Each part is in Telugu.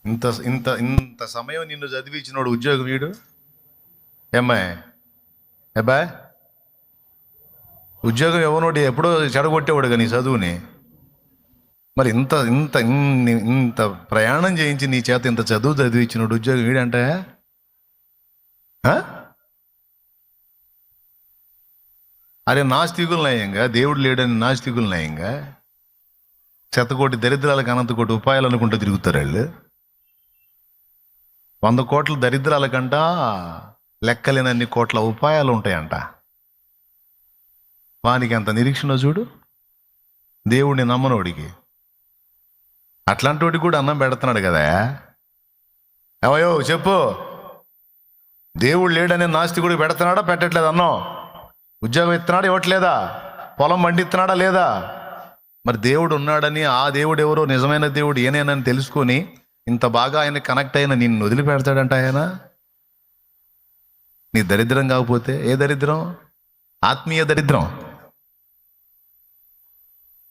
ఇంత ఇంత ఇంత సమయం నిన్ను చదివించినోడు ఉద్యోగం వీడు ఏమ్మాయి అబ్బాయ్, ఉద్యోగం ఎవనోడు ఎప్పుడో చెడగొట్టేవాడు కానీ చదువుని. మరి ఇంత ఇంత ఇంత ప్రయాణం చేయించి నీ చేత ఇంత చదువు చదివించినోడు ఉద్యోగం వీడంటే అరే నాస్తికులు నయంగా, దేవుడు లేడని నాస్తికులు నయంగా, శతకోటి దరిద్రాలకు అనంతకోటి ఉపాయాలు అనుకుంటూ తిరుగుతారు వాళ్ళు. 100 కోట్ల దరిద్రాలకంట లెక్కలేనన్ని కోట్ల ఉపాయాలు ఉంటాయంట. వానికి అంత నిరీక్షణ చూడు దేవుడిని నమ్మనోడికి. అట్లాంటి వాడికి కూడా అన్నం పెడుతున్నాడు కదా. ఏవయో చెప్పు, దేవుడు లేడనే నాస్తికుడికి పెడుతున్నాడా పెట్టట్లేదు అన్నం? ఉద్యోగం ఇస్తున్నాడా ఇవ్వట్లేదా? పొలం పండిస్తున్నాడా లేదా? మరి దేవుడు ఉన్నాడని, ఆ దేవుడు ఎవరో నిజమైన దేవుడు ఏనేనని తెలుసుకొని ఇంత బాగా ఆయన కనెక్ట్ అయిన నిన్ను వదిలిపెడతాడంట ఆయన. నీ దరిద్రం కాకపోతే ఏ దరిద్రం? ఆత్మీయ దరిద్రం.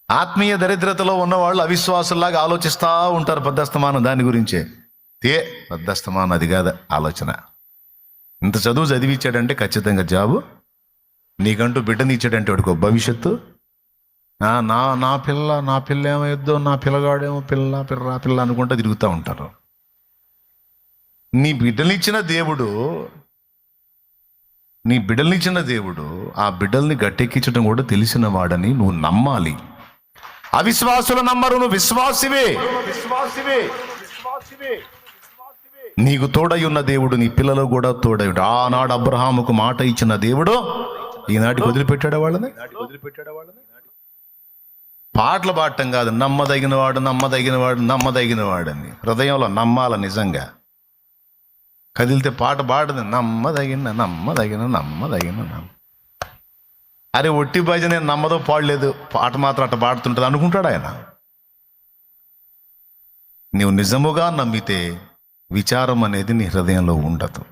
ఆత్మీయ దరిద్రతలో ఉన్నవాళ్ళు అవిశ్వాసుల్లాగా ఆలోచిస్తూ ఉంటారు పెద్దస్తమానం దాని గురించే. పెద్దస్తమానం అది కాదు ఆలోచన. ఇంత చదువు చదివించాడంటే ఖచ్చితంగా జాబు, నీకంటూ బిడ్డని ఇచ్చాడంటే వాడికి ఒక భవిష్యత్తు. నా పిల్ల ఏమైద్దో, నా పిల్లగాడేమో పిల్ల అనుకుంటా తిరుగుతూ ఉంటారు. నీ బిడ్డనిచ్చిన దేవుడు ఆ బిడ్డల్ని గట్టెక్కించడం కూడా తెలిసిన వాడని నువ్వు నమ్మాలి. అవిశ్వాసులు నమ్మరు, నువ్వు విశ్వాసివే. నీకు తోడై ఉన్న దేవుడు నీ పిల్లలు కూడా తోడై. ఆనాడు అబ్రహాముకు మాట ఇచ్చిన దేవుడు ఈనాటికి వదిలిపెట్టాడు వాళ్ళని. పాటలు పాడటం కాదు, నమ్మదగిన వాడని హృదయంలో నమ్మాల. నిజంగా కదిలితే పాట పాడదు, నమ్మదగిన. అరే ఒట్టి భజన నమ్మదో పాడలేదు, పాట మాత్రం అట్ట పాడుతుంటుంది అనుకుంటాడు ఆయన. నీవు నిజముగా నమ్మితే విచారం అనేది నీ హృదయంలో ఉండదు.